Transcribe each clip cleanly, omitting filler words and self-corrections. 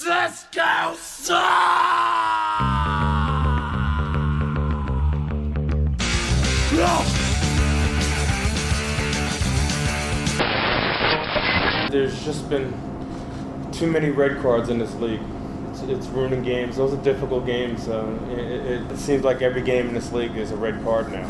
Disco There's just been too many red cards in this league. It's ruining games. Those are difficult games. It seems like every game in this league is a red card now.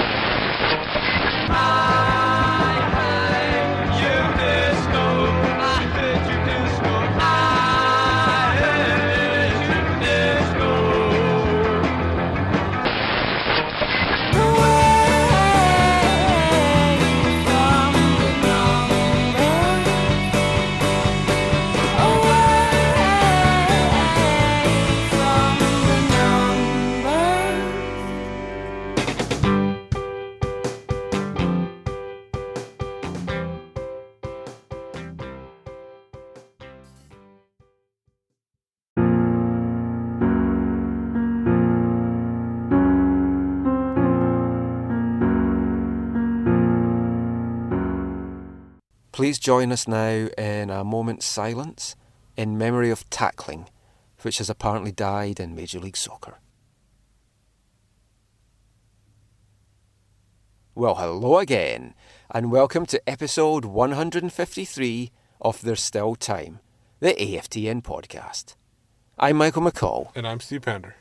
Please join us now in a moment's silence in memory of tackling, which has apparently died in Major League Soccer. Well, hello again, and welcome to episode 153 of There's Still Time, the AFTN podcast. I'm Michael McCall. And I'm Steve Pander.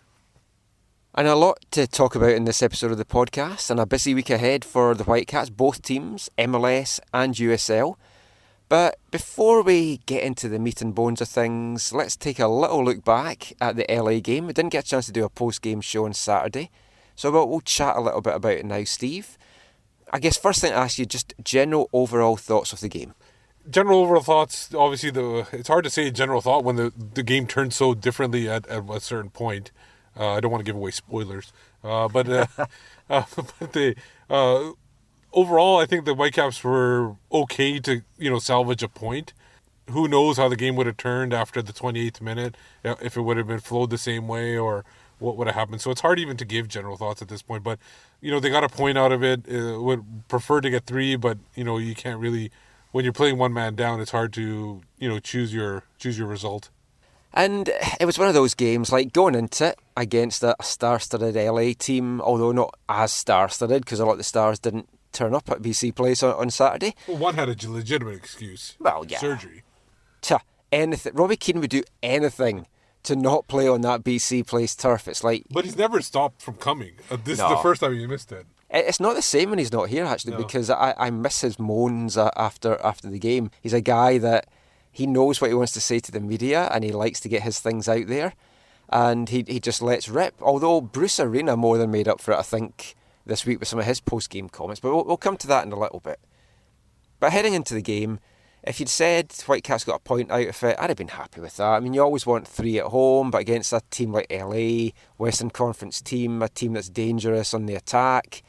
And a lot to talk about in this episode of the podcast, and a busy week ahead for the Whitecaps, both teams, MLS and USL. But before we get into the meat and bones of things, let's take a little look back at the LA game. We didn't get a chance to do a post-game show on Saturday, so we'll chat a little bit about it now, Steve. I guess first thing to ask you, just general overall thoughts of the game. General overall thoughts, obviously it's hard to say general thought when the game turns so differently at a certain point. I don't want to give away spoilers, but overall, I think the Whitecaps were okay to salvage a point. Who knows how the game would have turned after the 28th minute, if it would have been flowed the same way or what would have happened. So it's hard even to give general thoughts at this point. But they got a point out of it. Would prefer to get 3, but you can't really. When you're playing one man down, it's hard to choose your result. And it was one of those games, like going into it against a star-studded LA team, although not as star-studded because a lot of the stars didn't turn up at BC Place on Saturday. Well, one had a legitimate excuse. Well, yeah. Surgery. Anything. Robbie Keane would do anything to not play on that BC Place turf. It's like... But he's never stopped from coming. This is the first time he missed it. It's not the same when he's not here, actually, because I miss his moans after the game. He's a guy that... He knows what he wants to say to the media and he likes to get his things out there. And he just lets rip. Although Bruce Arena more than made up for it, I think, this week with some of his post-game comments. But we'll come to that in a little bit. But heading into the game, if you'd said Whitecaps got a point out of it, I'd have been happy with that. I mean, you always want 3 at home, but against a team like LA, Western Conference team, a team that's dangerous on the attack,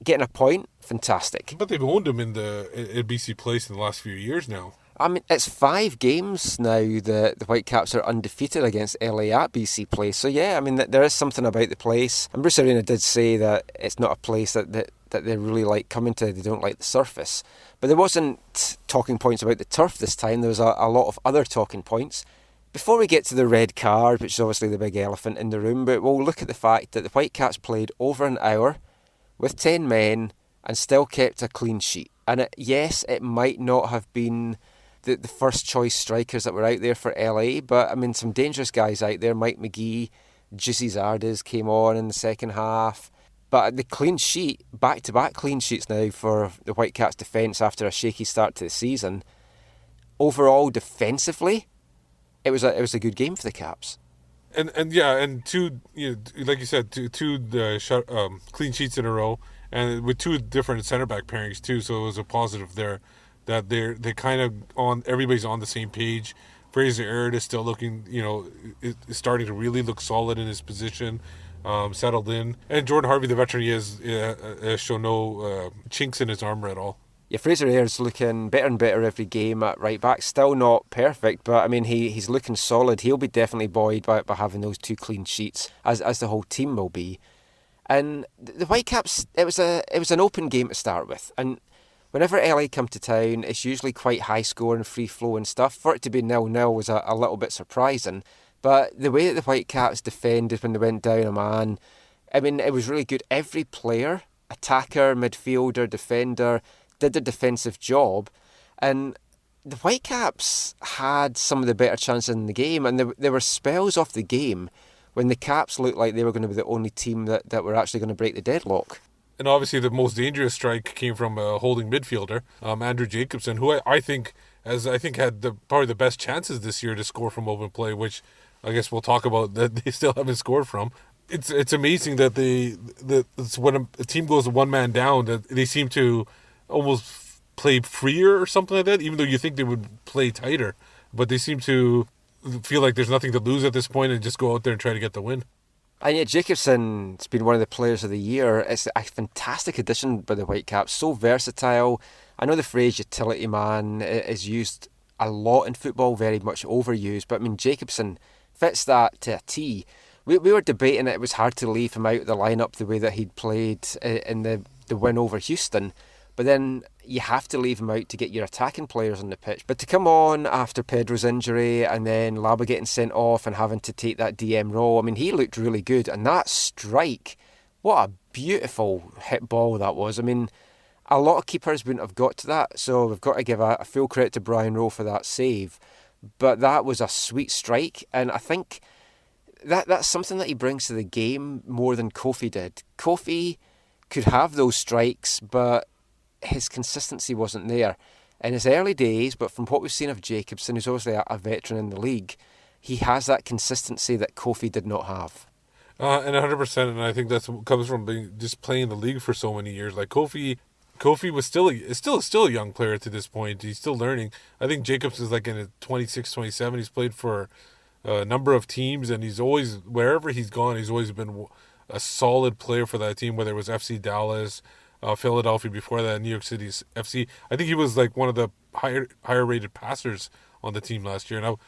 getting a point, fantastic. But they've owned him in BC Place in the last few years now. I mean, it's 5 games now the Whitecaps are undefeated against LA at BC Place. So, yeah, I mean, there is something about the place. And Bruce Arena did say that it's not a place that they really like coming to. They don't like the surface. But there wasn't talking points about the turf this time. There was a lot of other talking points. Before we get to the red card, which is obviously the big elephant in the room, but we'll look at the fact that the Whitecaps played over an hour with 10 men and still kept a clean sheet. And yes, it might not have been the first choice strikers that were out there for LA, but I mean some dangerous guys out there. Mike McGee, Juicy Zardes came on in the second half, but the clean sheet, back-to-back clean sheets now for the Whitecaps defence after a shaky start to the season. Overall, defensively, it was a good game for the Caps. And 2, like you said, two clean sheets in a row, and with 2 different center back pairings too. So it was a positive there. That they're kind of on. Everybody's on the same page. Fraser Aird is still looking, is starting to really look solid in his position, settled in. And Jordan Harvey, the veteran, he has shown no chinks in his armor at all. Yeah, Fraser Aird's looking better and better every game at right back. Still not perfect, but I mean he's looking solid. He'll be definitely buoyed by having those 2 clean sheets, as the whole team will be. And the Whitecaps, it was an open game to start with, and whenever LA come to town, it's usually quite high scoring, free flowing stuff. For it to be 0-0 was a little bit surprising. But the way that the Whitecaps defended when they went down a man, I mean, it was really good. Every player, attacker, midfielder, defender, did their defensive job. And the Whitecaps had some of the better chances in the game, and there were spells off the game when the Caps looked like they were going to be the only team that were actually going to break the deadlock. And obviously the most dangerous strike came from a holding midfielder, Andrew Jacobson, who I think had probably the best chances this year to score from open play, which I guess we'll talk about that they still haven't scored from. It's amazing that when a team goes one man down, that they seem to almost play freer or something like that, even though you think they would play tighter. But they seem to feel like there's nothing to lose at this point and just go out there and try to get the win. And yet Jacobson's been one of the players of the year. It's a fantastic addition by the Whitecaps, so versatile. I know the phrase utility man is used a lot in football, very much overused, but I mean Jacobson fits that to a T. We were debating it was hard to leave him out of the lineup the way that he'd played in the win over Houston, but then you have to leave him out to get your attacking players on the pitch. But to come on after Pedro's injury and then Laba getting sent off and having to take that DM role, I mean, he looked really good. And that strike, what a beautiful hit ball that was. I mean, a lot of keepers wouldn't have got to that, so we've got to give a full credit to Brian Rowe for that save. But that was a sweet strike, and I think that's something that he brings to the game more than Kofi did. Kofi could have those strikes, but his consistency wasn't there in his early days. But from what we've seen of Jacobson, who's obviously a veteran in the league, he has that consistency that Kofi did not have. And 100%, and I think that comes from just playing the league for so many years. Like Kofi was still a young player to this point. He's still learning. I think Jacobs is like in his 26, 27. He's played for a number of teams, and he's always, wherever he's gone, he's always been a solid player for that team, whether it was FC Dallas, Philadelphia before that, New York City's FC. I think he was like one of the higher rated passers on the team last year. Now,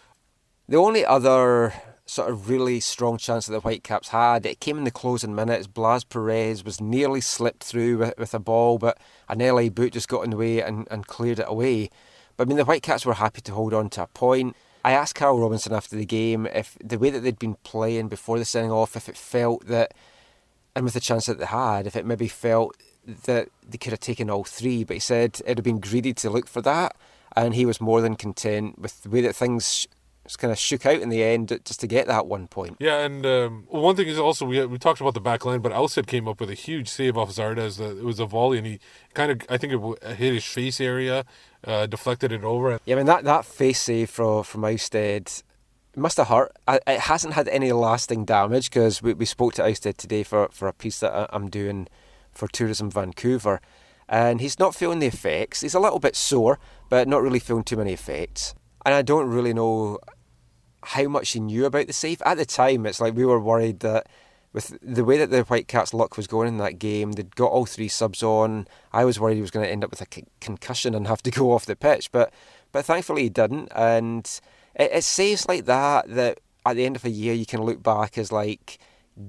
the only other sort of really strong chance that the Whitecaps had, it came in the closing minutes. Blas Perez was nearly slipped through with a ball, but an LA boot just got in the way and cleared it away. But I mean, the Whitecaps were happy to hold on to a point. I asked Carl Robinson after the game if the way that they'd been playing before the sending off, if it felt that, and with the chance that they had, if it maybe felt that they could have taken all three. But he said it'd have been greedy to look for that, and he was more than content with the way that things kind of shook out in the end just to get that 1 point. Yeah, and one thing is also we talked about the back line, but Alcid came up with a huge save off Zardes. It was a volley, and he kind of, I think it hit his face area, deflected it over. Yeah, I mean that face save from Ousted must have hurt. It hasn't had any lasting damage because we spoke to Ousted today for a piece that I'm doing for Tourism Vancouver, and he's not feeling the effects. He's a little bit sore, but not really feeling too many effects. And I don't really know how much he knew about the save. At the time, it's like we were worried that with the way that the Whitecaps' luck was going in that game, they'd got all three subs on. I was worried he was going to end up with a concussion and have to go off the pitch, but thankfully he didn't. And it's saves like that at the end of a year you can look back as like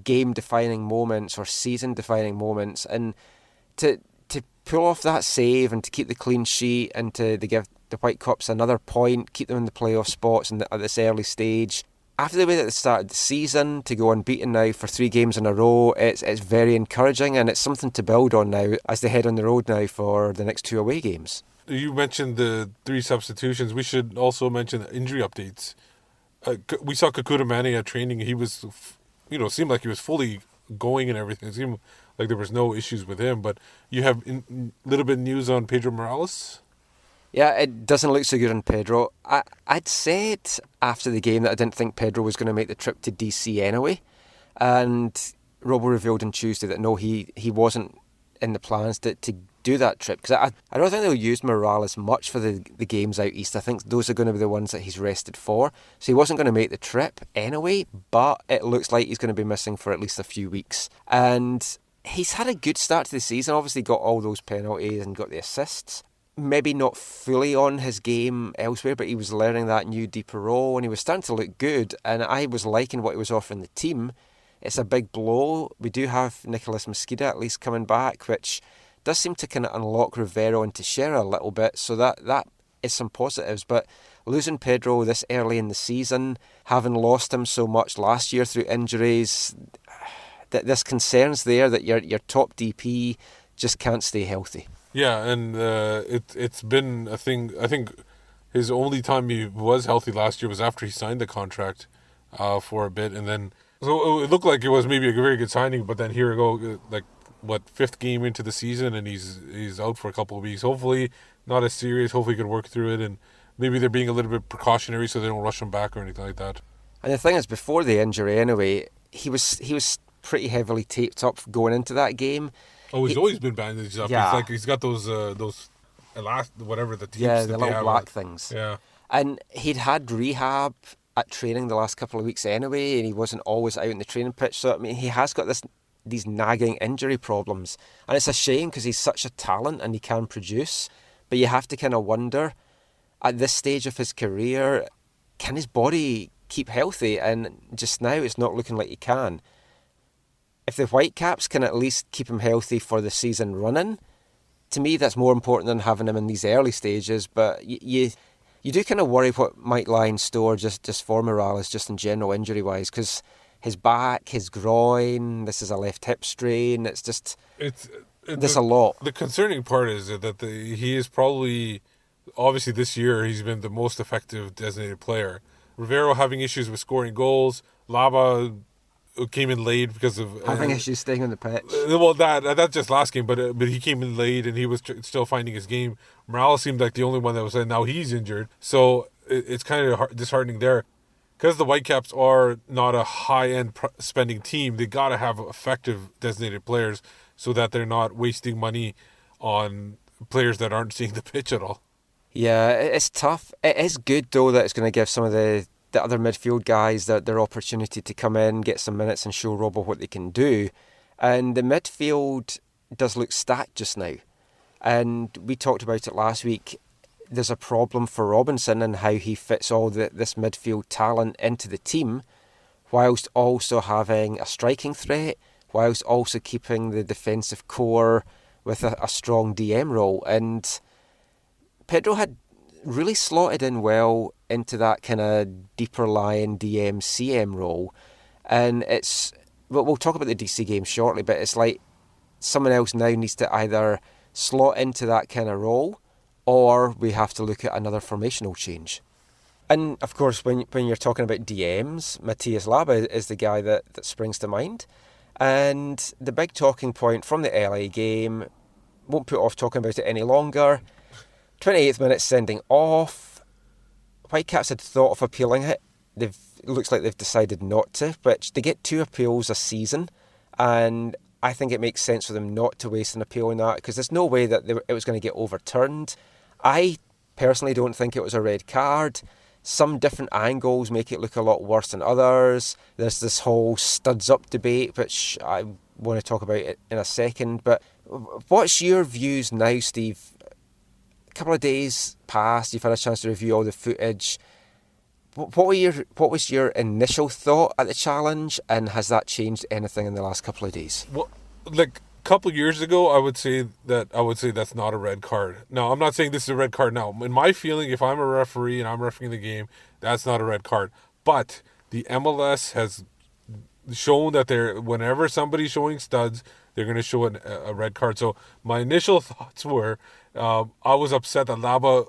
game-defining moments or season-defining moments, and to pull off that save and to keep the clean sheet and to give the Whitecaps another point, keep them in the playoff spots at this early stage. After the way that they started the season, to go unbeaten now for 3 games in a row, it's very encouraging, and it's something to build on now as they head on the road now for the next 2 away games. You mentioned the 3 substitutions. We should also mention the injury updates. We saw Kekuta Manneh at training. He was, seemed like he was fully going and everything. It seemed like there was no issues with him. But you have a little bit of news on Pedro Morales? Yeah, it doesn't look so good on Pedro. I'd said after the game that I didn't think Pedro was going to make the trip to DC anyway. And Robo revealed on Tuesday that no, he wasn't in the plans to do that trip. Because I don't think they'll use Morales much for the games out east. I think those are going to be the ones that he's rested for. So he wasn't going to make the trip anyway, but it looks like he's going to be missing for at least a few weeks. And he's had a good start to the season, obviously got all those penalties and got the assists. Maybe not fully on his game elsewhere, but he was learning that new deeper role and he was starting to look good, and I was liking what he was offering the team. It's a big blow. We do have Nicolas Mosqueda at least coming back, which does seem to kind of unlock Rivero and Teixeira a little bit, so that is some positives. But losing Pedro this early in the season, having lost him so much last year through injuries, there's concerns there that your top DP just can't stay healthy. Yeah, and it's been a thing. I think his only time he was healthy last year was after he signed the contract for a bit, and then so it looked like it was maybe a very good signing. But then here we go, like fifth game into the season, and he's out for a couple of weeks. Hopefully not as serious. Hopefully he can work through it, and maybe they're being a little bit precautionary so they don't rush him back or anything like that. And the thing is, before the injury anyway, he was pretty heavily taped up going into that game. Oh, he's always been bandaged up. Yeah. He's got those whatever the tapes. Yeah, that the they little have black on. things. Yeah. And he'd had rehab at training the last couple of weeks anyway, and he wasn't always out in the training pitch. So I mean, he has got these nagging injury problems, and it's a shame because he's such a talent and he can produce. But you have to kind of wonder, at this stage of his career, can his body keep healthy? And just now, it's not looking like he can. If the Whitecaps can at least keep him healthy for the season running, to me that's more important than having him in these early stages. But you do kind of worry what might lie in store just for Morales, just in general injury-wise, because his back, his groin, this is a left hip strain, there's a lot. The concerning part is that he is probably, obviously this year, he's been the most effective designated player. Rivero having issues with scoring goals, Laba came in late because of having issues staying on the pitch. Well, that's just last game, but he came in late and he was still finding his game. Morales seemed like the only one that was, and now he's injured, so it's kind of disheartening there. Because the Whitecaps are not a high-end spending team, they got to have effective designated players so that they're not wasting money on players that aren't seeing the pitch at all. Yeah, it's tough. It is good though that it's going to give some of the other midfield guys their opportunity to come in, get some minutes and show Robbo what they can do. And the midfield does look stacked just now. And we talked about it last week. There's a problem for Robinson and how he fits all this midfield talent into the team, whilst also having a striking threat, whilst also keeping the defensive core with a strong DM role. And Pedro had really slotted in well into that kind of deeper lying DM CM role. And we'll talk about the DC game shortly, but it's like someone else now needs to either slot into that kind of role, or we have to look at another formational change. And of course, when you're talking about DMs, Matias Laba is the guy that springs to mind. And the big talking point from the LA game, won't put off talking about it any longer, 28th minute sending off. Whitecaps had thought of appealing it. It looks like they've decided not to, but they get 2 appeals a season, and I think it makes sense for them not to waste an appeal on that, because there's no way that it was going to get overturned. I personally don't think it was a red card. Some different angles make it look a lot worse than others. There's this whole studs up debate, which I want to talk about it in a second. But what's your views now, Steve? A couple of days passed, you've had a chance to review all the footage. What was your initial thought at the challenge, and has that changed anything in the last couple of days? Well, like a couple of years ago, I would say that's not a red card. Now, I'm not saying this is a red card now. In my feeling, if I'm a referee and I'm refereeing the game, that's not a red card. But the MLS has shown that whenever somebody's showing studs, they're going to show a red card. So my initial thoughts were, I was upset that Laba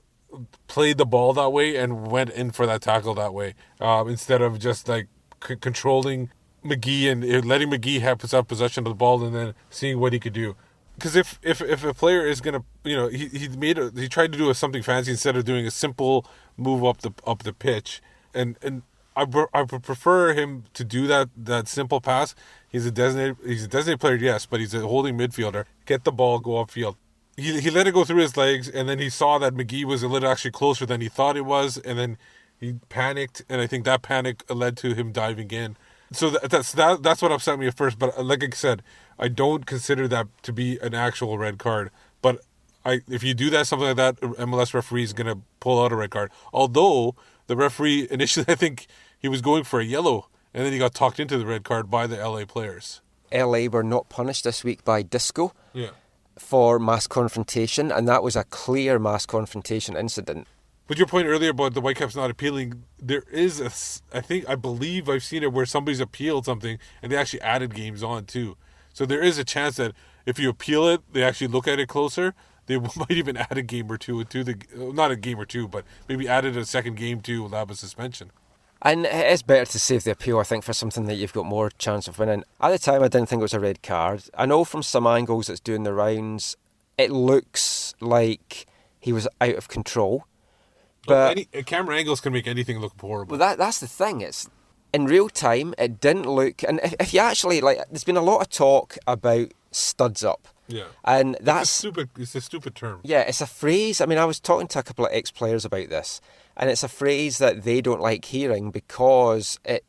played the ball that way and went in for that tackle that way, instead of just like controlling McGee and letting McGee have possession of the ball and then seeing what he could do. Because if a player is gonna, he tried to do something fancy instead of doing a simple move up the pitch, and I would prefer him to do that simple pass. He's a designated player, yes, but he's a holding midfielder. Get the ball, go upfield. He let it go through his legs, and then he saw that McGee was a little actually closer than he thought it was, and then he panicked, and I think that panic led to him diving in. So that's what upset me at first. But like I said, I don't consider that to be an actual red card. But if you do something like that, MLS referee is going to pull out a red card. Although the referee initially, I think he was going for a yellow, and then he got talked into the red card by the LA players. LA were not punished this week by Disco. Yeah. For mass confrontation, and that was a clear mass confrontation incident. But your point earlier about the Whitecaps not appealing, there is I believe I've seen it where somebody's appealed something and they actually added games on too. So there is a chance that if you appeal it, they actually look at it closer. They might even add a game or two to the, not a game or two, but maybe added a second game to Laba's suspension. And it is better to save the appeal, I think, for something that you've got more chance of winning. At the time, I didn't think it was a red card. I know from some angles it's doing the rounds, it looks like he was out of control. But Camera angles can make anything look horrible. Well, that's the thing. It's in real time, it didn't look... And if you actually... there's been a lot of talk about studs up. Yeah. And it's a stupid term. Yeah, it's a phrase. I mean, I was talking to a couple of ex-players about this, and it's a phrase that they don't like hearing because it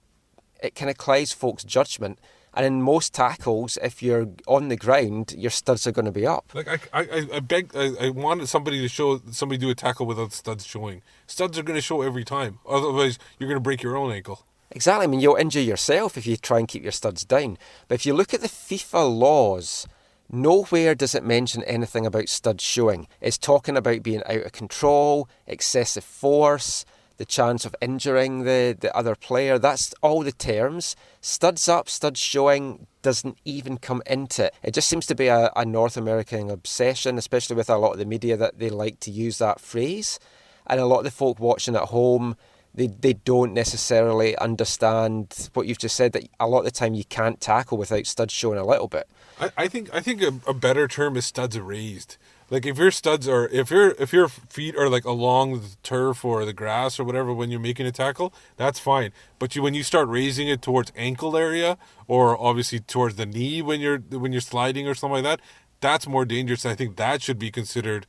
kind of clouds folks' judgment. And in most tackles, if you're on the ground, your studs are going to be up. I wanted somebody to show somebody do a tackle without studs showing. Studs are going to show every time. Otherwise, you're going to break your own ankle. Exactly. I mean, you'll injure yourself if you try and keep your studs down. But if you look at the FIFA laws, nowhere does it mention anything about studs showing. It's talking about being out of control, excessive force, the chance of injuring the other player. That's all the terms. Studs up, studs showing doesn't even come into it. It just seems to be a North American obsession, especially with a lot of the media, that they like to use that phrase. And a lot of the folk watching at home, they don't necessarily understand what you've just said, that a lot of the time you can't tackle without studs showing a little bit. I think a better term is studs raised. Like if your studs are, if your feet are like along the turf or the grass or whatever when you're making a tackle, that's fine. But when you start raising it towards ankle area or obviously towards the knee when you're sliding or something like that, that's more dangerous. I think that should be considered.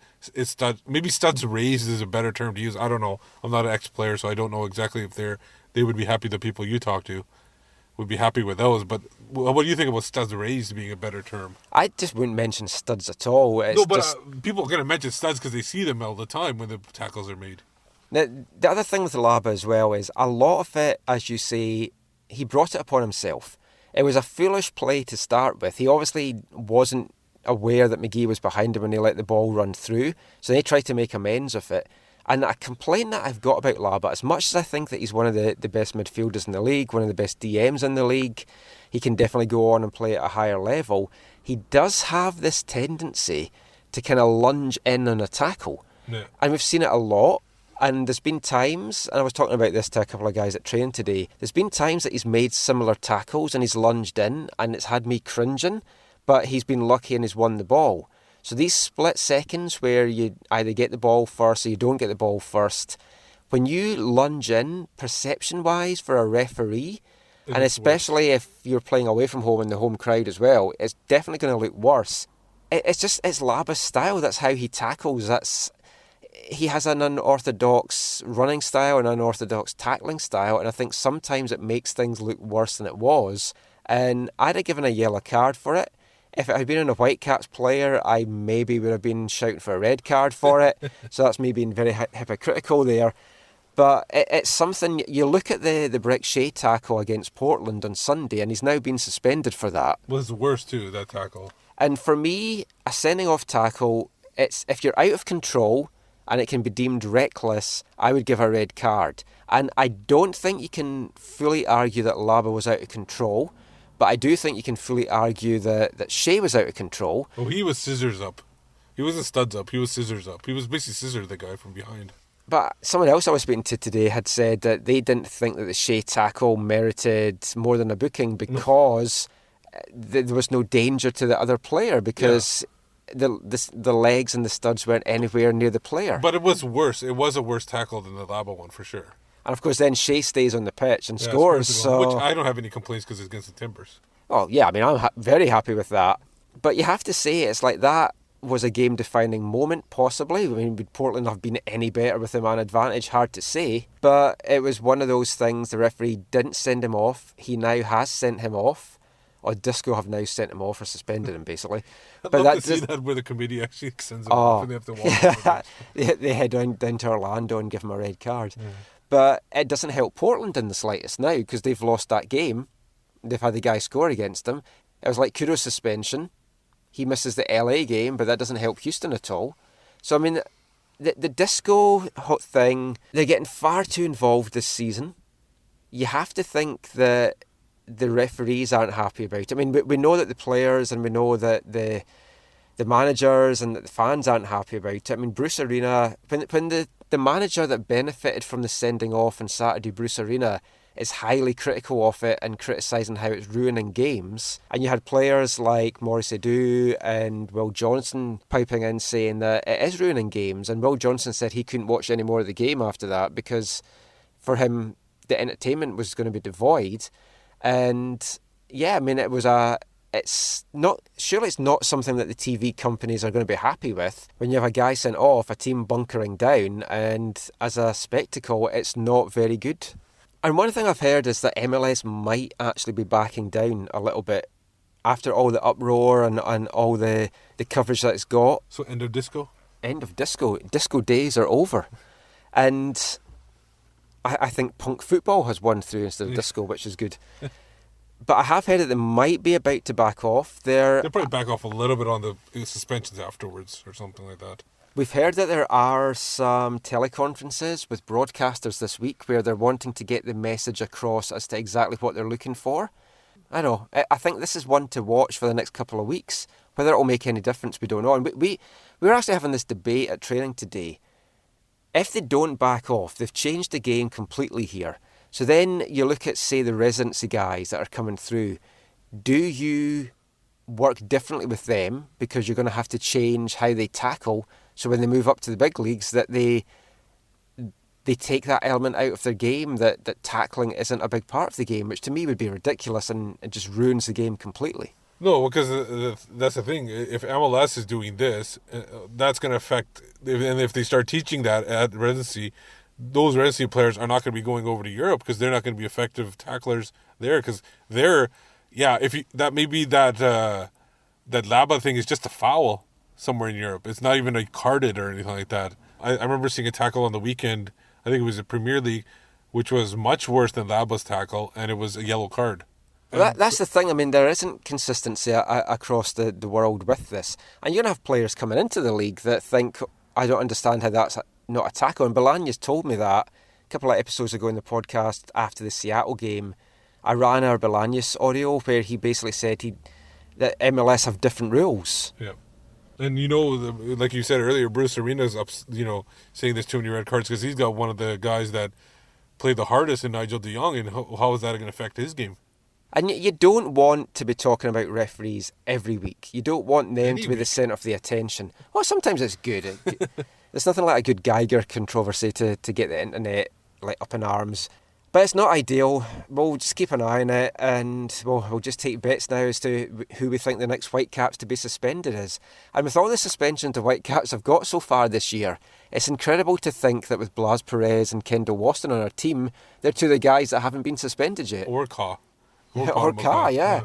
Maybe studs raised is a better term to use. I don't know. I'm not an ex-player, so I don't know exactly if they would be happy. The people you talk to would be happy with those. But what do you think about studs raised being a better term? I just wouldn't mention studs at all. People are going to mention studs because they see them all the time when the tackles are made. Now, the other thing with Laba as well is a lot of it, as you say, he brought it upon himself. It was a foolish play to start with. He obviously wasn't aware that McGee was behind him when he let the ball run through, so they tried to make amends of it. And a complaint that I've got about Laba, as much as I think that he's one of the best midfielders in the league, one of the best DMs in the league, he can definitely go on and play at a higher level, he does have this tendency to kind of lunge in on a tackle. Yeah. And we've seen it a lot. And there's been times, and I was talking about this to a couple of guys at training today, there's been times that he's made similar tackles and he's lunged in and it's had me cringing, but he's been lucky and he's won the ball. So these split seconds where you either get the ball first or you don't get the ball first, when you lunge in, perception-wise for a referee, and especially if you're playing away from home in the home crowd as well, it's definitely going to look worse. It's Laba's style. That's how he tackles. He has an unorthodox running style, an unorthodox tackling style, and I think sometimes it makes things look worse than it was. And I'd have given a yellow card for it. If it had been a Whitecaps player, I maybe would have been shouting for a red card for it. So that's me being very hypocritical there. But it's something, you look at the Brick Shea tackle against Portland on Sunday, and he's now been suspended for that. Was worse too, that tackle. And for me, a sending off tackle, it's if you're out of control and it can be deemed reckless, I would give a red card. And I don't think you can fully argue that Laba was out of control. But I do think you can fully argue that Shea was out of control. Well, he was scissors up. He wasn't studs up. He was scissors up. He was basically scissored the guy from behind. But someone else I was speaking to today had said that they didn't think that the Shea tackle merited more than a booking because there was no danger to the other player because the legs and the studs weren't anywhere near the player. But it was worse. It was a worse tackle than the Laba one for sure. And of course, then Shea stays on the pitch and scores. So, which I don't have any complaints because it's against the Timbers. Oh, yeah, I mean, I'm very happy with that. But you have to say, it's like that was a game-defining moment, possibly. I mean, would Portland have been any better with the man advantage? Hard to say. But it was one of those things, the referee didn't send him off. He now has sent him off. Or Disco have now sent him off or suspended him, basically. I'd love to see that where the committee actually sends him off and they have to walk they head down to Orlando and give him a red card. Yeah. But it doesn't help Portland in the slightest now because they've lost that game. They've had the guy score against them. It was like Kudo's suspension. He misses the LA game, but that doesn't help Houston at all. So, I mean, the disco hot thing, they're getting far too involved this season. You have to think that the referees aren't happy about it. I mean, we know that the players and we know that the managers and that the fans aren't happy about it. I mean, Bruce Arena, when the manager that benefited from the sending off on Saturday, Bruce Arena, is highly critical of it and criticising how it's ruining games. And you had players like Maurice Edu and Will Johnson piping in saying that it is ruining games. And Will Johnson said he couldn't watch any more of the game after that because for him the entertainment was going to be devoid. And yeah, I mean, it's not something that the TV companies are going to be happy with when you have a guy sent off, a team bunkering down, and as a spectacle, it's not very good. And one thing I've heard is that MLS might actually be backing down a little bit after all the uproar and all the coverage that it's got. So end of disco? End of disco. Disco days are over. And I think punk football has won through instead of disco, which is good. But I have heard that they might be about to back off. They'll probably back off a little bit on the suspensions afterwards or something like that. We've heard that there are some teleconferences with broadcasters this week where they're wanting to get the message across as to exactly what they're looking for. I know. I think this is one to watch for the next couple of weeks. Whether it will make any difference, we don't know. And we were actually having this debate at training today. If they don't back off, they've changed the game completely here. So then you look at, say, the residency guys that are coming through. Do you work differently with them because you're going to have to change how they tackle so when they move up to the big leagues that they take that element out of their game, that tackling isn't a big part of the game, which to me would be ridiculous and it just ruins the game completely. No, because that's the thing. If MLS is doing this, that's going to affect, and if they start teaching that at residency, those residency players are not going to be going over to Europe because they're not going to be effective tacklers there because that Laba thing is just a foul somewhere in Europe. It's not even carded or anything like that. I remember seeing a tackle on the weekend, I think it was a Premier League, which was much worse than Laba's tackle, and it was a yellow card. That's the thing. I mean, there isn't consistency across the world with this. And you're going to have players coming into the league that think, I don't understand how that's not a tackle. And Bolaños told me that a couple of episodes ago in the podcast after the Seattle game. I ran our Bolaños audio where he basically said that MLS have different rules. Yeah. And, like you said earlier, Bruce Arena's up, saying there's too many red cards because he's got one of the guys that played the hardest in Nigel de Jong, and how is that going to affect his game? And you don't want to be talking about referees every week. You don't want them to be the centre of the attention. Well, sometimes it's good. There's nothing like a good Geiger controversy to get the internet up in arms. But it's not ideal. We'll just keep an eye on it, and we'll just take bets now as to who we think the next Whitecaps to be suspended is. And with all the suspensions the Whitecaps have got so far this year, it's incredible to think that with Blas Perez and Kendall Waston on our team, they're two of the guys that haven't been suspended yet. Or Ka. Yeah.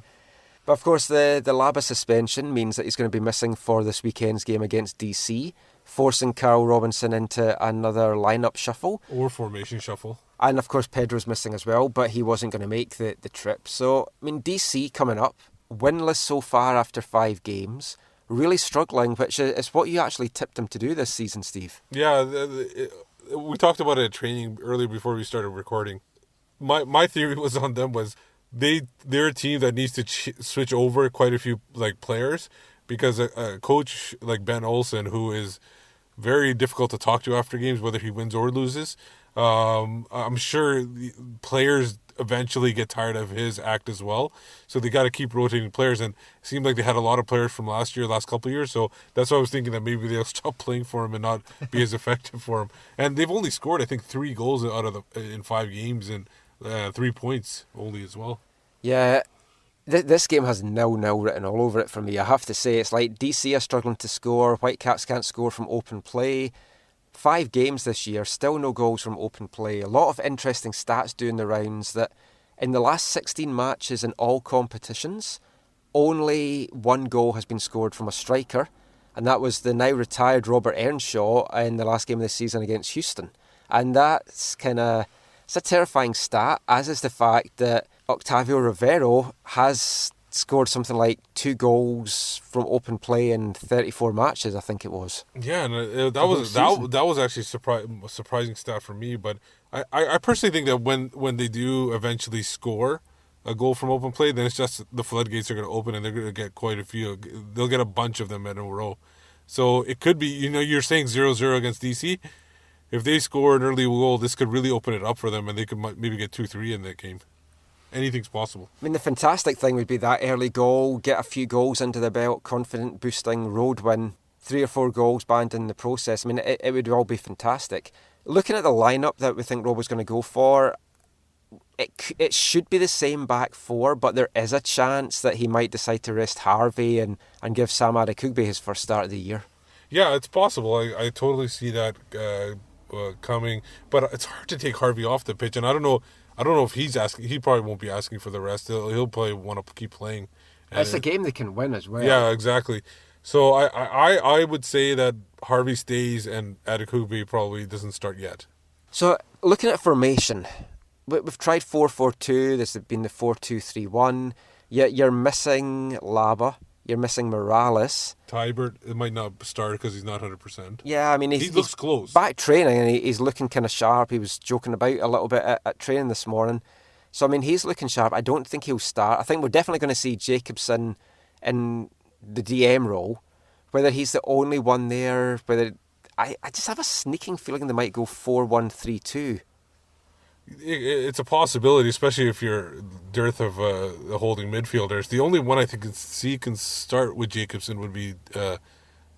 But of course, the Laba suspension means that he's going to be missing for this weekend's game against DC, forcing Carl Robinson into another lineup shuffle. Or formation shuffle. And of course, Pedro's missing as well, but he wasn't going to make the trip. So, I mean, DC coming up, winless so far after 5 games, really struggling, which is what you actually tipped them to do this season, Steve. Yeah, we talked about it at training earlier before we started recording. My theory was on them was they're a team that needs to switch over quite a few players because a coach like Ben Olsen, who is very difficult to talk to after games, whether he wins or loses, I'm sure the players eventually get tired of his act as well. So they got to keep rotating players, and it seemed like they had a lot of players from last couple of years. So that's why I was thinking that maybe they'll stop playing for him and not be as effective for him. And they've only scored, I think, 3 goals in 5 games and 3 points only as well. Yeah, this game has 0-0 written all over it for me. I have to say, it's like DC are struggling to score. Whitecaps can't score from open play. 5 games this year, still no goals from open play. A lot of interesting stats doing the rounds that in the last 16 matches in all competitions, only 1 goal has been scored from a striker, and that was the now retired Robert Earnshaw in the last game of the season against Houston. And that's it's a terrifying stat, as is the fact that Octavio Rivero has scored something like 2 goals from open play in 34 matches, I think it was. Yeah, and that was actually surprising stat for me. But I personally think that when they do eventually score a goal from open play, then it's just the floodgates are going to open and they're going to get quite a few. They'll get a bunch of them in a row. So it could be, you're saying 0-0 against DC. If they score an early goal, this could really open it up for them, and they could maybe get 2-3 in that game. Anything's possible. I mean, the fantastic thing would be that early goal, get a few goals under the belt, confident boosting road win, 3 or 4 goals banned in the process. I mean, it would all be fantastic. Looking at the lineup that we think Robo's going to go for, it should be the same back four, but there is a chance that he might decide to rest Harvey and give Sam Adekugbe his first start of the year. Yeah, it's possible. I totally see that coming, but it's hard to take Harvey off the pitch, and I don't know if he's asking. He probably won't be asking for the rest. He'll probably want to keep playing. And it's a game they can win as well. Yeah, exactly. So I would say that Harvey stays and Adekugbe probably doesn't start yet. So looking at formation, we've tried 4-4-2. There's been the 4-2-3-1. You're missing Laba. You're missing Morales. Tybert, it might not start because he's not 100%. Yeah, I mean, he looks close. Back training and he's looking kind of sharp. He was joking about a little bit at training this morning. So, I mean, he's looking sharp. I don't think he'll start. I think we're definitely going to see Jacobson in the DM role. Whether he's the only one there, I just have a sneaking feeling they might go 4-1-3-2. It's a possibility, especially if you're dearth of holding midfielders. The only one I think can start with Jacobson would be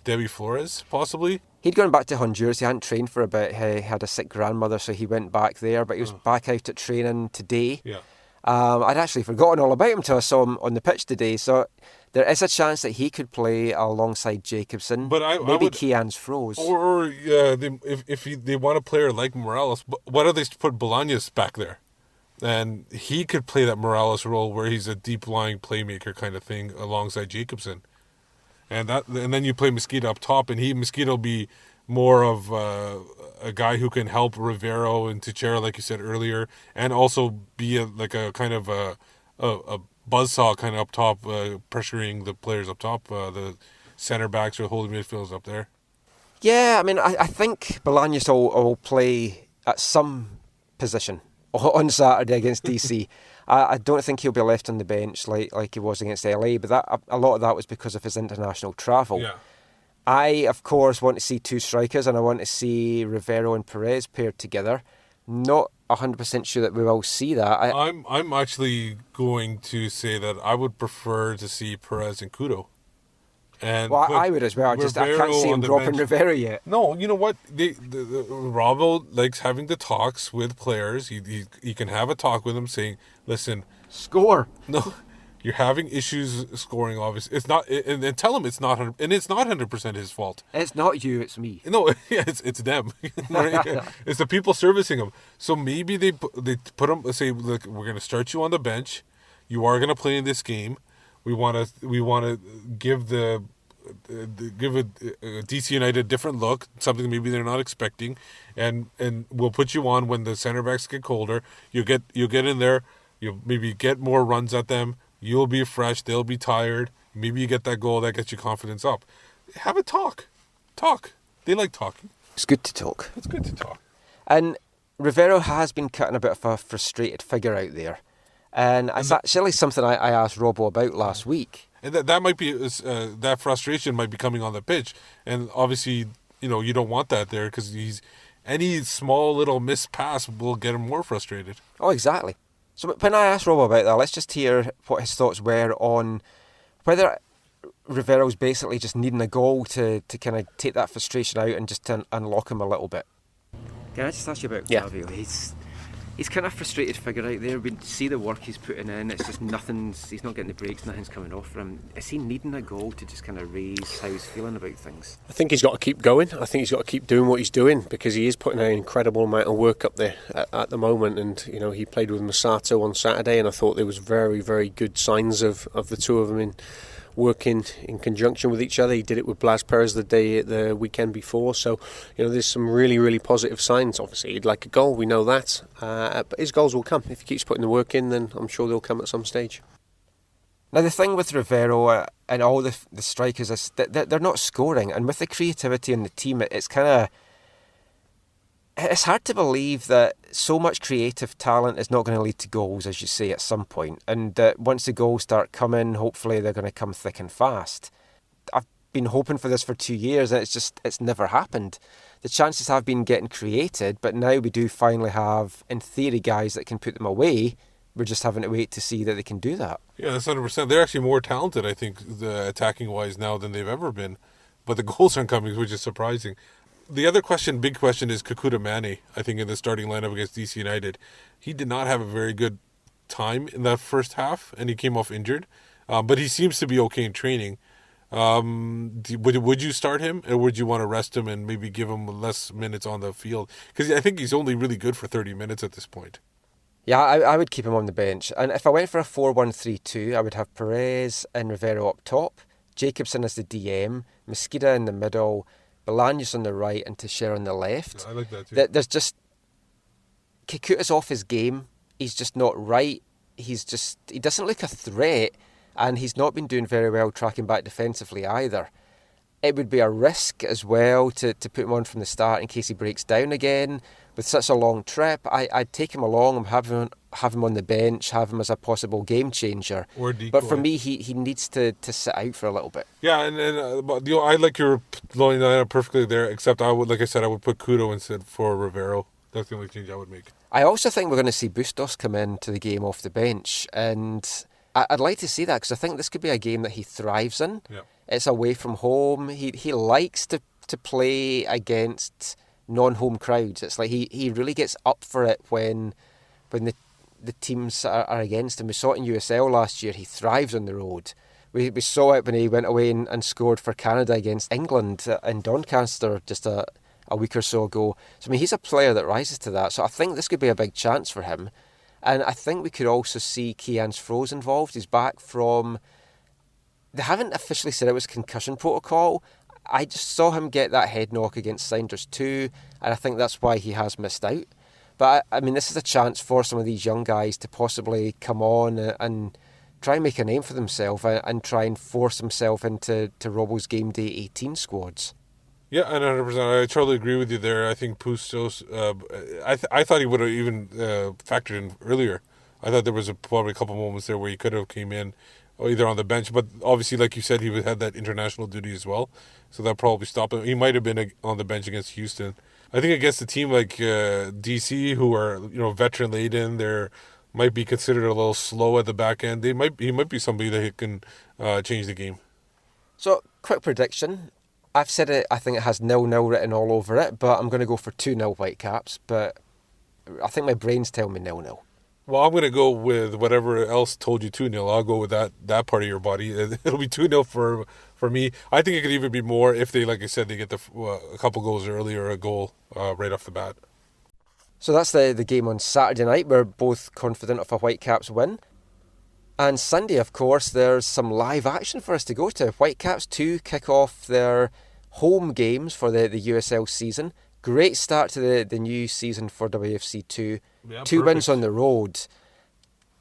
Debbie Flores, possibly. He'd gone back to Honduras. He hadn't trained for a bit. He had a sick grandmother, so he went back there. But he was back out at training today. Yeah. I'd actually forgotten all about him until I saw him on the pitch today. So there is a chance that he could play alongside Jacobson. But maybe Kian's froze. Or if they want a player like Morales, why don't they put Bolaños back there? And he could play that Morales role where he's a deep-lying playmaker kind of thing alongside Jacobson. And then you play Mosquito up top, and Mosquito will be more of a guy who can help Rivero and Teixeira, like you said earlier, and also be a kind of a buzzsaw kind of up top, pressuring the players up top, the center backs or holding midfielders up there. Yeah, I mean, I think Bolaños will play at some position on Saturday against DC. I don't think he'll be left on the bench like he was against LA, but a lot of that was because of his international travel. Yeah. I, of course, want to see 2 strikers, and I want to see Rivero and Perez paired together. Not 100% sure that we will see that. I'm actually going to say that I would prefer to see Perez and Kudo. And I would as well. I can't see him dropping Rivero yet. No, you know what? Robbo likes having the talks with players. He can have a talk with them, saying, "Listen, score." No, you're having issues scoring. Obviously, it's not, and tell him it's not, and it's not 100% his fault. It's not you, it's me. No, yeah, it's them. It's the people servicing him. So maybe they put him. Say, look, we're going to start you on the bench. You are going to play in this game. We want to give DC United a different look, something maybe they're not expecting, and we'll put you on when the center backs get colder. You'll get in there. You'll maybe get more runs at them. You'll be fresh. They'll be tired. Maybe you get that goal that gets your confidence up. Have a talk. They like talking. It's good to talk. It's good to talk. And Rivero has been cutting a bit of a frustrated figure out there. And it's actually something I asked Robbo about last week. And that might be, that frustration might be coming on the pitch. And obviously, you don't want that there because any small little missed pass will get him more frustrated. Oh, exactly. So when I asked Robbo about that, let's just hear what his thoughts were on whether Rivero's basically just needing a goal to kind of take that frustration out and just to unlock him a little bit. Can I just ask you about Flavio? He's kind of a frustrated figure out there. We see the work he's putting in. It's just he's not getting the breaks, nothing's coming off for him. Is he needing a goal to just kind of raise how he's feeling about things? I think he's got to keep going. I think he's got to keep doing what he's doing because he is putting an incredible amount of work up there at the moment. And, he played with Masato on Saturday and I thought there was very, very good signs of the two of them in working in conjunction with each other. He did it with Blas Perez the weekend before, so there's some really, really positive signs. Obviously he'd like a goal, we know that, but his goals will come if he keeps putting the work in. Then I'm sure they'll come at some stage. Now, the thing with Rivero and all the strikers is that they're not scoring. And with the creativity in the team, it's hard to believe that so much creative talent is not going to lead to goals, as you say, at some point. And that once the goals start coming, hopefully they're going to come thick and fast. I've been hoping for this for 2 years, and it's never happened. The chances have been getting created, but now we do finally have, in theory, guys that can put them away. We're just having to wait to see that they can do that. Yeah, that's 100%. They're actually more talented, I think, attacking-wise now than they've ever been. But the goals aren't coming, which is surprising. The other big question, is Kekuta Manneh, I think, in the starting lineup against DC United. He did not have a very good time in that first half, and he came off injured. But he seems to be okay in training. Would you start him, or would you want to rest him and maybe give him less minutes on the field? Because I think he's only really good for 30 minutes at this point. Yeah, I would keep him on the bench. And if I went for a 4-1-3-2, I would have Perez and Rivero up top, Jacobson as the DM, Mosqueda in the middle, Bolaños on the right, and Teixeira on the left. I like that too. There's just... Kekuta's off his game. He's just not right. He doesn't look a threat, and he's not been doing very well tracking back defensively either. It would be a risk as well to put him on from the start in case he breaks down again. With such a long trip, I'd take him along and have him on the bench, have him as a possible game changer. Or decoy. But for me, he needs to sit out for a little bit. Yeah, and I like your line up perfectly there, except I would put Kudo instead for Rivero. That's the only change I would make. I also think we're going to see Bustos come into the game off the bench, and I'd like to see that because I think this could be a game that he thrives in. Yeah. It's away from home. He likes to play against non-home crowds. It's like he really gets up for it when the teams are against him. We saw it in USL last year. He thrives on the road. We saw it when he went away and scored for Canada against England in Doncaster just a week or so ago. So, I mean, he's a player that rises to that. So I think this could be a big chance for him. And I think we could also see Kian Sfro's involved. He's back from... They haven't officially said it was concussion protocol. I just saw him get that head knock against Sanders too, and I think that's why he has missed out. But, I mean, this is a chance for some of these young guys to possibly come on and try and make a name for themselves and try and force himself into Robbo's game day 18 squads. Yeah, and 100%. I totally agree with you there. I think Bustos, I thought he would have even factored in earlier. I thought there was probably a couple moments there where he could have came in either on the bench, but obviously, like you said, he had that international duty as well, so that probably stopped him. He might have been on the bench against Houston. I think against a team like DC, who are veteran laden, they might be considered a little slow at the back end. He might be somebody that can change the game. So, quick prediction. I've said it. I think it has 0-0 written all over it, but I'm going to go for 2-0 Whitecaps. But I think my brain's telling me 0-0. Well, I'm going to go with whatever else told you 2-0. I'll go with that part of your body. It'll be 2-0 for me. I think it could even be more if they, like I said, they get a couple goals early or a goal right off the bat. So that's the game on Saturday night. We're both confident of a Whitecaps win. And Sunday, of course, there's some live action for us to go to. Whitecaps 2 kick off their home games for the USL season. Great start to the new season for WFC 2. Yeah, 2 wins on the road.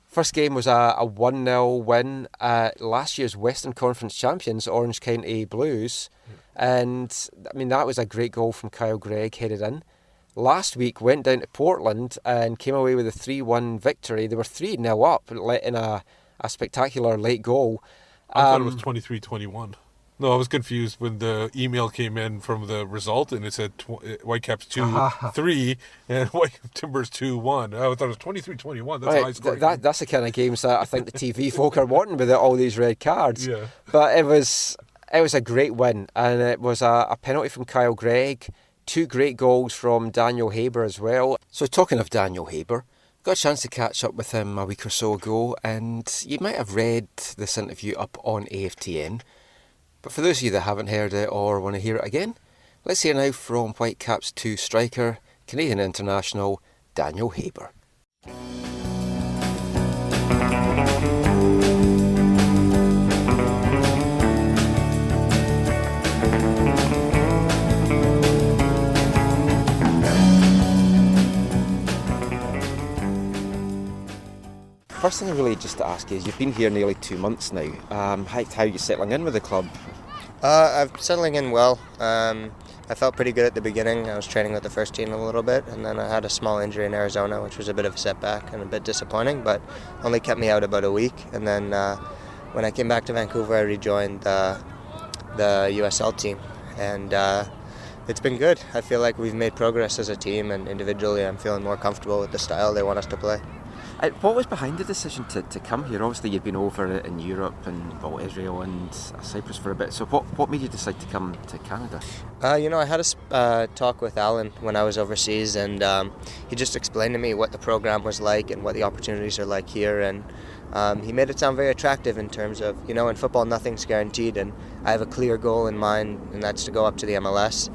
First game was a 1-0 win at last year's Western Conference champions, Orange County Blues. Yeah. And, I mean, that was a great goal from Kyle Gregg headed in. Last week, went down to Portland and came away with a 3-1 victory. They were 3-0 up, letting a spectacular late goal. I thought it was 23-21. No, I was confused when the email came in from the result and it said Whitecaps 2-3 and White Timbers 2-1. I thought it was 23-21. That's a high score. That's the kind of games that I think the TV folk are wanting with all these red cards. Yeah. But it was a great win, and it was a penalty from Kyle Gregg. 2 great goals from Daniel Haber as well. So talking of Daniel Haber, got a chance to catch up with him a week or so ago, and you might have read this interview up on AFTN. But for those of you that haven't heard it or want to hear it again, let's hear now from Whitecaps 2 striker, Canadian international, Daniel Haber. first thing I really just to ask you is, you've been here nearly 2 months now. How are you settling in with the club? I'm settling in well. I felt pretty good at the beginning. I was training with the first team a little bit, and then I had a small injury in Arizona, which was a bit of a setback and a bit disappointing, but only kept me out about a week. And then when I came back to Vancouver, I rejoined the USL team, and it's been good. I feel like we've made progress as a team, and individually I'm feeling more comfortable with the style they want us to play. What was behind the decision to come here? Obviously, you've been over in Europe and Israel and Cyprus for a bit. So what made you decide to come to Canada? I had a talk with Alan when I was overseas, and he just explained to me what the program was like and what the opportunities are like here. And he made it sound very attractive in terms of, in football, nothing's guaranteed. And I have a clear goal in mind, and that's to go up to the MLS.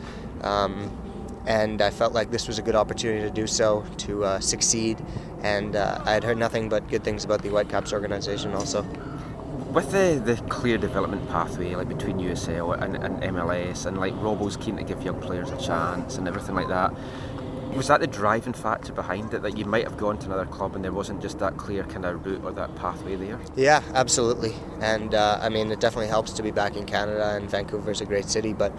And I felt like this was a good opportunity to do so, to succeed. And I had heard nothing but good things about the Whitecaps organization also. With the clear development pathway, like between USL and MLS, and like Robbo's keen to give young players a chance and everything like that, was that the driving factor behind it, that you might have gone to another club and there wasn't just that clear kind of route or that pathway there? Yeah, absolutely. And it definitely helps to be back in Canada, and Vancouver's a great city, but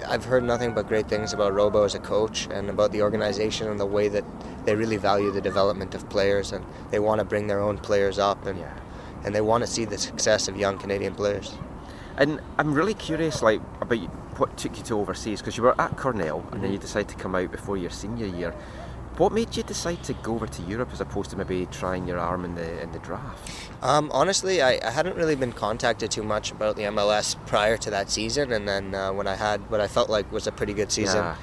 I've heard nothing but great things about Robbo as a coach and about the organization and the way that they really value the development of players, and they want to bring their own players up, and they want to see the success of young Canadian players. And I'm really curious, like, about what took you to overseas, because you were at Cornell and then you decided to come out before your senior year. What made you decide to go over to Europe as opposed to maybe trying your arm in the draft? Honestly, I hadn't really been contacted too much about the MLS prior to that season, and then when I had what I felt like was a pretty good season,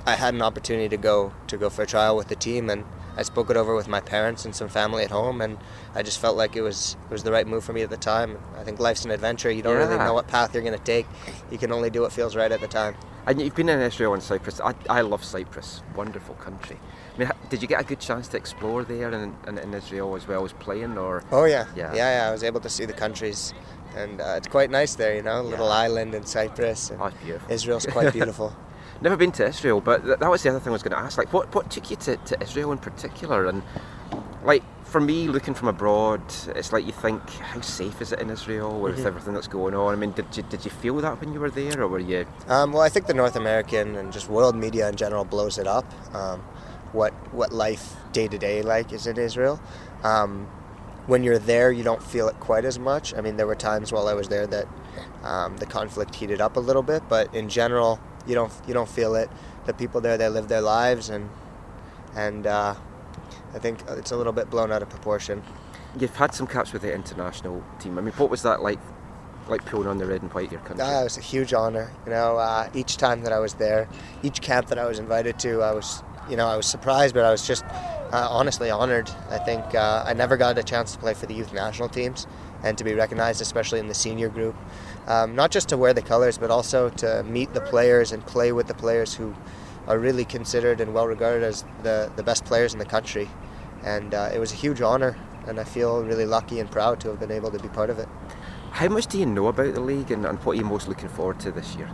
I had an opportunity to go for a trial with the team, and I spoke it over with my parents and some family at home, and I just felt like it was the right move for me at the time. I think life's an adventure. You don't really know what path you're going to take. You can only do what feels right at the time. And you've been in Israel and Cyprus. I love Cyprus. Wonderful country. I mean, did you get a good chance to explore there in Israel as well as playing? Or? Oh, yeah. I was able to see the countries, and it's quite nice there, little island in Cyprus. And it's beautiful. Israel's quite beautiful. Never been to Israel, but that was the other thing I was going to ask. Like, what took you to Israel in particular? And, like, for me, looking from abroad, it's like you think, how safe is it in Israel with everything that's going on? I mean, did you feel that when you were there, or were you? Well, I think the North American and just world media in general blows it up. What life day to day like is in Israel. When you're there, you don't feel it quite as much. I mean, there were times while I was there that the conflict heated up a little bit, but in general, you don't feel it. The people there, they live their lives, and I think it's a little bit blown out of proportion. You've had some caps with the international team. I mean, what was that like pulling on the red and white your country? It was a huge honour. Each time that I was there, each camp that I was invited to, I was surprised, but I was just honestly honoured. I think I never got a chance to play for the youth national teams and to be recognised, especially in the senior group. Not just to wear the colours, but also to meet the players and play with the players who are really considered and well regarded as the best players in the country. And it was a huge honour, and I feel really lucky and proud to have been able to be part of it. How much do you know about the league, and what are you most looking forward to this year?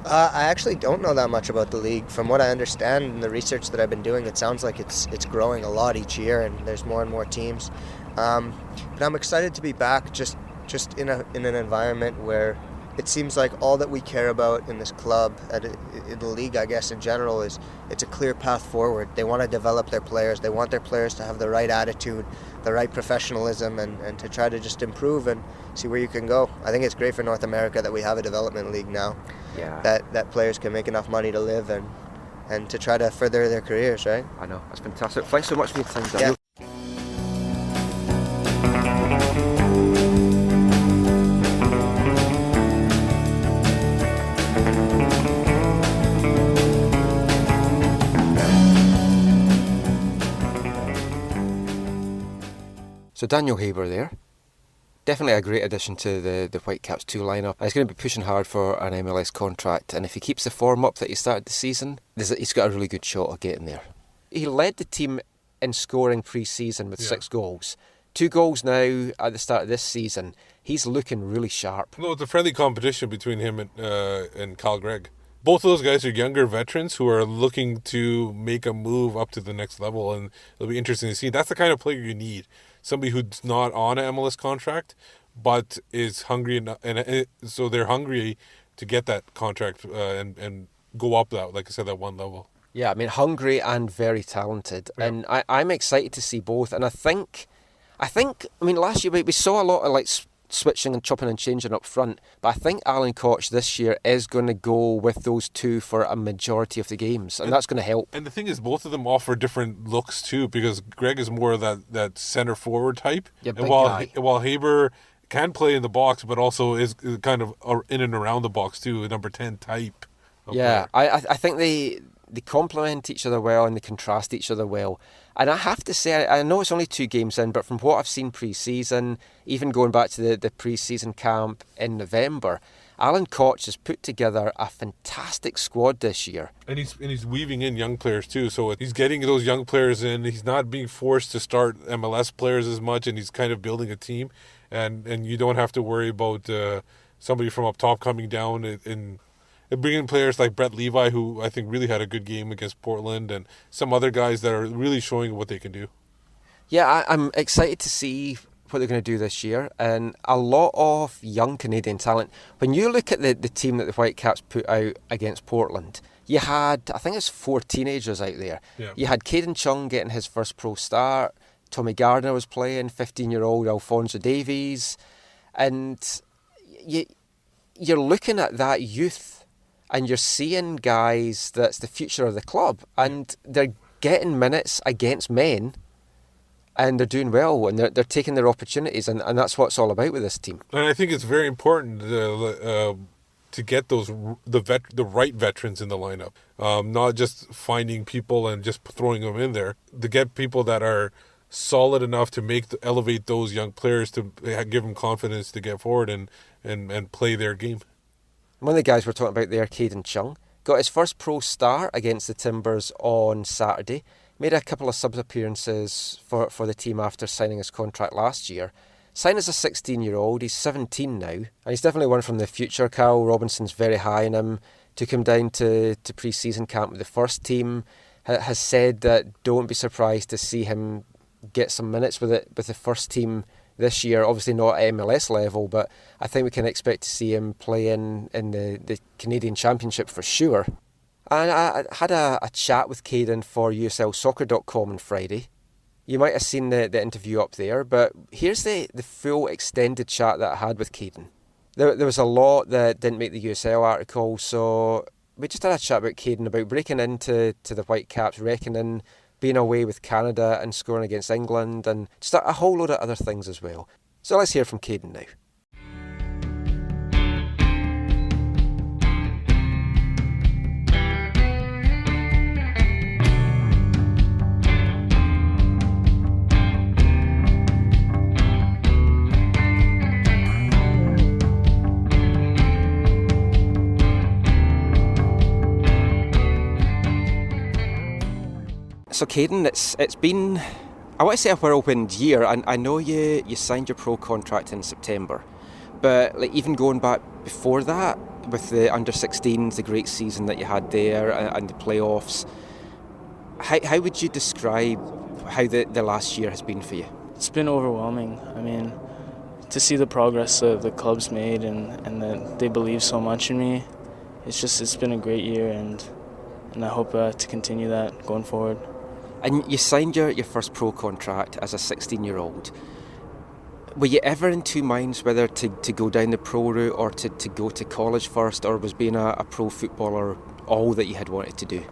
I actually don't know that much about the league. From what I understand and the research that I've been doing, it sounds like it's growing a lot each year, and there's more and more teams. But I'm excited to be back just in an environment where it seems like all that we care about in this club, in the league, I guess, in general, is it's a clear path forward. They want to develop their players. They want their players to have the right attitude, the right professionalism, and to try to just improve and see where you can go. I think it's great for North America that we have a development league now, that players can make enough money to live and to try to further their careers, right? I know, that's fantastic. Thanks so much for your time, Daniel. Yeah. So Daniel Haber there. Definitely a great addition to the Whitecaps 2 lineup. He's going to be pushing hard for an MLS contract, and if he keeps the form up that he started the season, he's got a really good shot of getting there. He led the team in scoring pre-season with 6 goals. 2 goals now at the start of this season. He's looking really sharp. No, it's a friendly competition between him and Cal Gregg. both of those guys are younger veterans who are looking to make a move up to the next level, and it'll be interesting to see. That's the kind of player you need. Somebody who's not on an MLS contract, but is hungry enough, and so they're hungry to get that contract and go up that, like I said, that one level. Yeah, I mean, hungry and very talented. Yeah. And I'm excited to see both. And I think, last year we saw a lot of like switching and chopping and changing up front. But I think Alan Koch this year is going to go with those two for a majority of the games. And that's going to help. And the thing is, both of them offer different looks too, because Greg is more of that center forward type. Yeah, big and guy. While Haber can play in the box, but also is kind of in and around the box too, a number 10 type. Yeah, I think they complement each other well and they contrast each other well. And I have to say, I know it's only 2 games in, but from what I've seen pre-season, even going back to the pre-season camp in November, Alan Koch has put together a fantastic squad this year. And he's weaving in young players too, so he's getting those young players in. He's not being forced to start MLS players as much, and he's kind of building a team. And you don't have to worry about somebody from up top coming down and bringing players like Brett Levi, who I think really had a good game against Portland, and some other guys that are really showing what they can do. Yeah, I'm excited to see what they're going to do this year, and a lot of young Canadian talent. When you look at the team that the Whitecaps put out against Portland, you had, I think it's 4 teenagers out there. Yeah. You had Kadin Chung getting his first pro start, Tommy Gardner was playing, 15-year-old Alphonso Davies, and you're looking at that youth and you're seeing guys that's the future of the club, and they're getting minutes against men, and they're doing well, and they're taking their opportunities, and that's what it's all about with this team. And I think it's very important to get the right veterans in the lineup, not just finding people and just throwing them in there. To get people that are solid enough to elevate those young players, to give them confidence to get forward and play their game. One of the guys we're talking about there, Kadin Chung, got his first pro start against the Timbers on Saturday. Made a couple of sub appearances for the team after signing his contract last year. Signed as a 16-year-old, he's 17 now, and he's definitely one from the future. Carl Robinson's very high on him. Took him down to pre-season camp with the first team. Has said that don't be surprised to see him get some minutes with the first team this year. Obviously not at MLS level, but I think we can expect to see him play in the Canadian Championship for sure. And I had a chat with Kadin for USLsoccer.com on Friday. You might have seen the interview up there, but here's the full extended chat that I had with Kadin. There was a lot that didn't make the USL article, so we just had a chat about Kadin, about breaking into the Whitecaps, reckoning, being away with Canada and scoring against England, and just a whole load of other things as well. So let's hear from Kadin now. So Kadin, it's been, I want to say, a whirlwind year, and I know you signed your pro contract in September, but like even going back before that with the under-16s, the great season that you had there and the playoffs, how would you describe how the last year has been for you? It's been overwhelming. I mean, to see the progress the club's made and that they believe so much in me, it's been a great year, and I hope to continue that going forward. And you signed your first pro contract as a 16-year-old. Were you ever in two minds whether to go down the pro route or to go to college first, or was being a pro footballer all that you had wanted to do?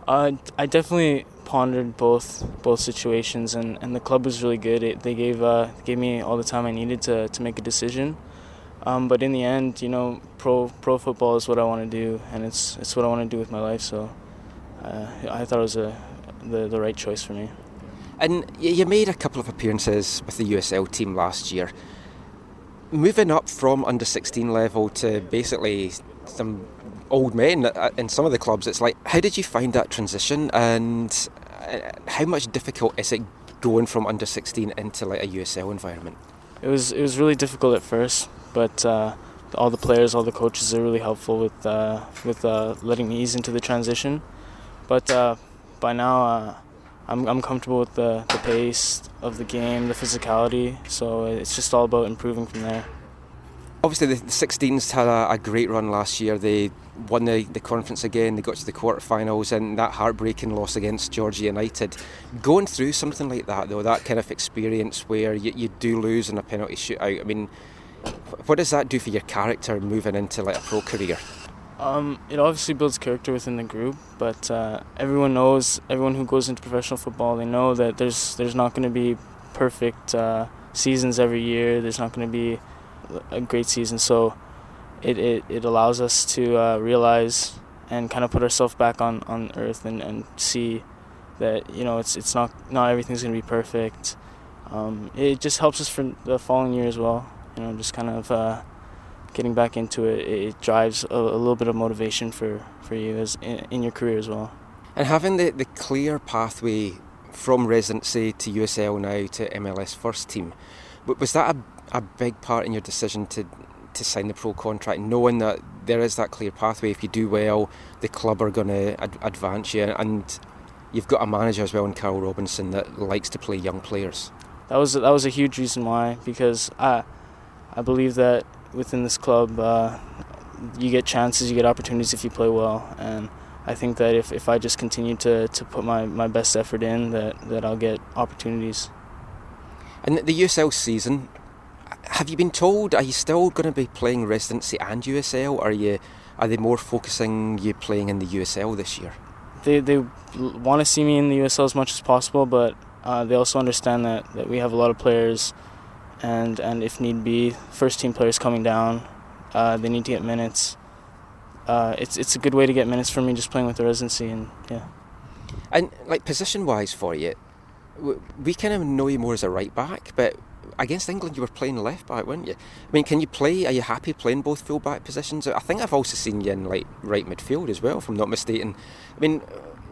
I definitely pondered both situations, and the club was really good. They gave me all the time I needed to make a decision. But in the end, pro football is what I want to do, and it's what I want to do with my life. So I thought it was the right choice for me. And you made a couple of appearances with the USL team last year. Moving up from under-16 level to basically some old men in some of the clubs, it's like, how did you find that transition, and how much difficult is it going from under-16 into like a USL environment? It was really difficult at first, but all the players, all the coaches are really helpful with letting me ease into the transition. But by now, I'm comfortable with the pace of the game, the physicality. So it's just all about improving from there. Obviously, the 16s had a great run last year. They won the conference again. They got to the quarterfinals, and that heartbreaking loss against Georgia United. Going through something like that, though, that kind of experience where you do lose in a penalty shootout, I mean, what does that do for your character moving into like a pro career? It obviously builds character within the group, but everyone who goes into professional football, they know that there's not going to be perfect seasons every year. There's not going to be a great season, so it allows us to realize and kind of put ourselves back on earth and see that it's not everything's going to be perfect. It just helps us for the following year as well. Just kind of getting back into it. It drives a little bit of motivation for you as in your career as well. And having the clear pathway from residency to USL now to MLS first team, was that a big part in your decision to sign the pro contract, knowing that there is that clear pathway? If you do well, the club are going to advance you, and you've got a manager as well in Carl Robinson that likes to play young players. That was a huge reason why, because I believe that within this club you get chances, you get opportunities if you play well, and I think that if I just continue to put my best effort in, that I'll get opportunities. And the USL season, have you been told, are you still going to be playing residency and USL, or are they more focusing you playing in the USL this year? They want to see me in the USL as much as possible, but they also understand that we have a lot of players, and if need be, first team players coming down, they need to get minutes. It's a good way to get minutes for me, just playing with the residency, and yeah. And like position wise for you, we kind of know you more as a right back, but against England you were playing left back, weren't you? I mean, can you play? Are you happy playing both full back positions? I think I've also seen you in like right midfield as well, if I'm not mistaken. I mean,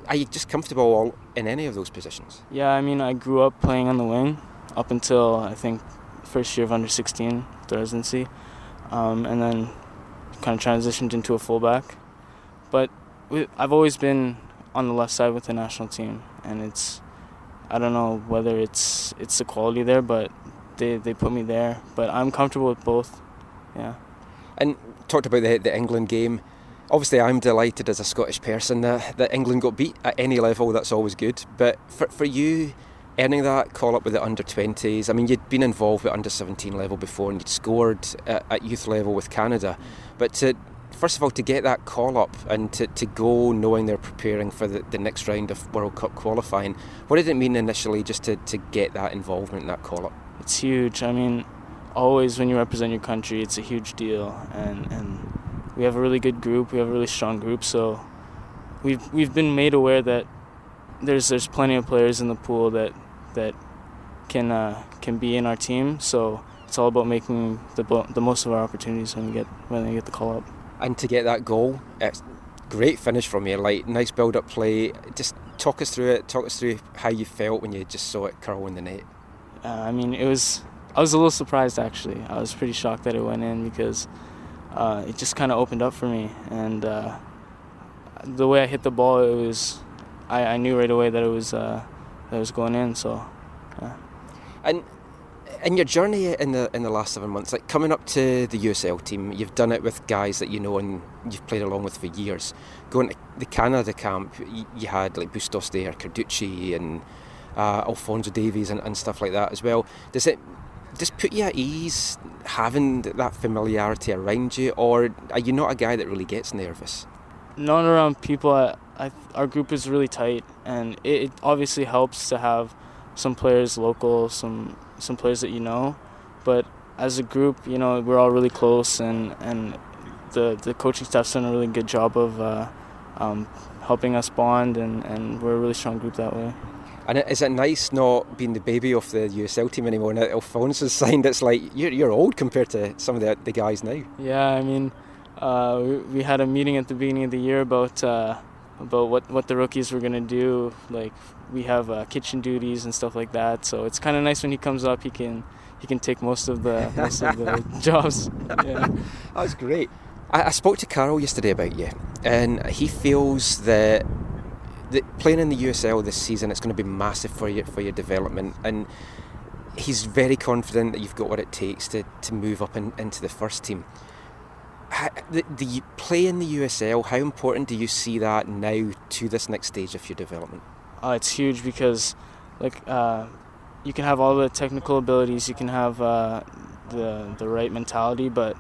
are you just comfortable in any of those positions? Yeah, I mean, I grew up playing on the wing up until I think first year of under 16, the residency, and then kind of transitioned into a fullback. But I've always been on the left side with the national team, and I don't know whether it's the quality there, but they put me there. But I'm comfortable with both, yeah. And talked about the England game. Obviously, I'm delighted as a Scottish person that England got beat at any level. That's always good. But for you, earning that call-up with the under-20s, I mean, you'd been involved with under-17 level before and you'd scored at youth level with Canada. But first of all, to get that call-up and to go knowing they're preparing for the next round of World Cup qualifying, what did it mean initially just to get that involvement in that call-up? It's huge. I mean, always when you represent your country, it's a huge deal. And we have a really good group. We have a really strong group. So we've been made aware that there's plenty of players in the pool that can be in our team. So it's all about making the most of our opportunities when they get the call up. And to get that goal, it's great finish from you. Like nice build-up play. Just talk us through it. Talk us through how you felt when you just saw it curl in the net. I mean, I was a little surprised actually. I was pretty shocked that it went in because it just kind of opened up for me, and the way I hit the ball, I knew right away that it was going in. So, yeah. And in your journey in the last 7 months, like coming up to the USL team, you've done it with guys that you know and you've played along with for years. Going to the Canada camp, you had like Bustos there, Carducci and Alphonso Davies and stuff like that as well. Does it just put you at ease having that familiarity around you, or are you not a guy that really gets nervous? Not around people. Our group is really tight, and it obviously helps to have some players local, some players that you know, but as a group, we're all really close, and the coaching staff's done a really good job of helping us bond, and we're a really strong group that way. And is it nice not being the baby of the USL team anymore? Now Alphonso's signed, it's like you're old compared to some of the guys now. Yeah, I mean, we had a meeting at the beginning of the year about what the rookies were gonna do. Like we have kitchen duties and stuff like that. So it's kind of nice when he comes up. He can take most of the jobs. Yeah. That's great. I spoke to Carl yesterday about you, and he feels that playing in the USL this season, it's going to be massive for your development, and he's very confident that you've got what it takes to move up into the first team. The play in the USL, how important do you see that now to this next stage of your development? It's huge because you can have all the technical abilities, you can have the right mentality, but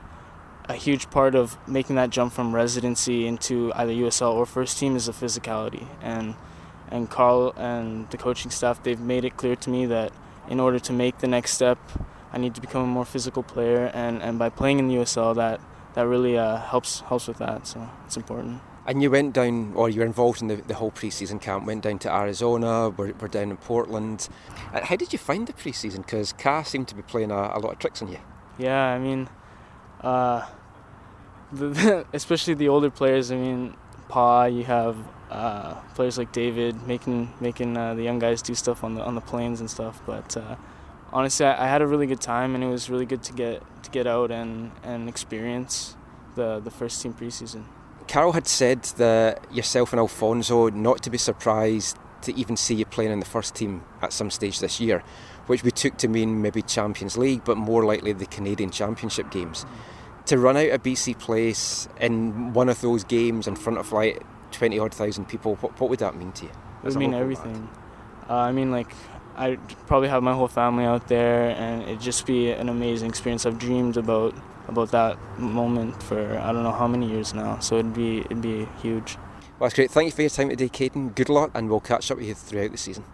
a huge part of making that jump from residency into either USL or first team is the physicality. And Carl and the coaching staff, they've made it clear to me that in order to make the next step, I need to become a more physical player, and by playing in the USL, that really helps with that, so it's important. And you went down, or you were involved in the whole pre-season camp, went down to Arizona, we're down in Portland. How did you find the pre-season? Because Ka seemed to be playing a lot of tricks on you. Yeah, I mean, especially the older players. I mean, you have players like David making the young guys do stuff on the planes and stuff. But honestly, I had a really good time, and it was really good to get out and experience the first team preseason. Carol had said that yourself and Alfonso not to be surprised to even see you playing in the first team at some stage this year, which we took to mean maybe Champions League, but more likely the Canadian Championship games. To run out a BC Place in one of those games in front of like 20,000 people, what would that mean to you? It would mean everything. I mean, like, I'd probably have my whole family out there, and it'd just be an amazing experience. I've dreamed about that moment for I don't know how many years now, so it'd be huge. Well, that's great. Thank you for your time today, Kadin. Good luck, and we'll catch up with you throughout the season.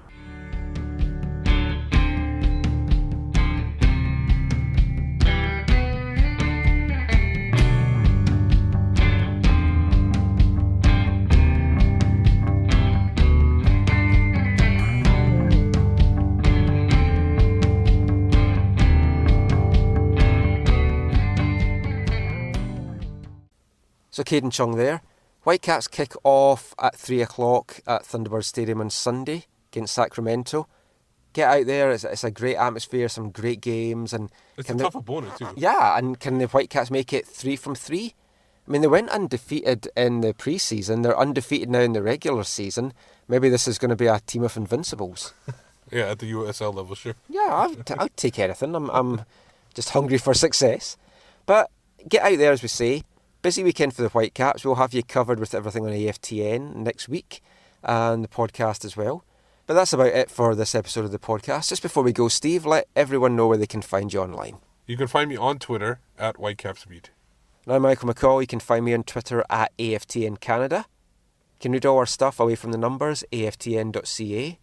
So Kadin Chung there. Whitecaps kick off at 3 o'clock at Thunderbird Stadium on Sunday against Sacramento. Get out there, it's a great atmosphere, some great games. And it's a tough opponent too. Yeah, and can the Whitecaps make it 3 from 3? I mean, they went undefeated in the pre-season, they're undefeated now in the regular season. Maybe this is going to be a team of invincibles. Yeah, at the USL level, sure. Yeah, I'll take anything. I'm just hungry for success. But get out there, as we say. Busy weekend for the Whitecaps. We'll have you covered with everything on AFTN next week and the podcast as well. But that's about it for this episode of the podcast. Just before we go, Steve, let everyone know where they can find you online. You can find me on Twitter at WhitecapsBeat. And I'm Michael McCall. You can find me on Twitter at AFTN Canada. You can read all our stuff away from the numbers, aftn.ca. I'm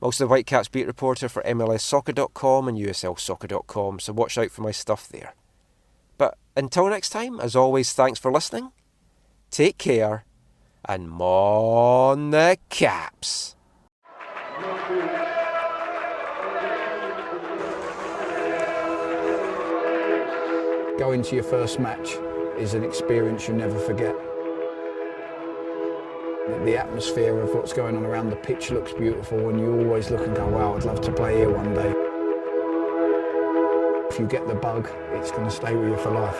also the Whitecaps beat reporter for MLSsoccer.com and USLsoccer.com, so watch out for my stuff there. But until next time, as always, thanks for listening. Take care, and mon the Caps. Going to your first match is an experience you never forget. The atmosphere of what's going on around the pitch looks beautiful, and you always look and go, wow, I'd love to play here one day. If you get the bug, it's going to stay with you for life.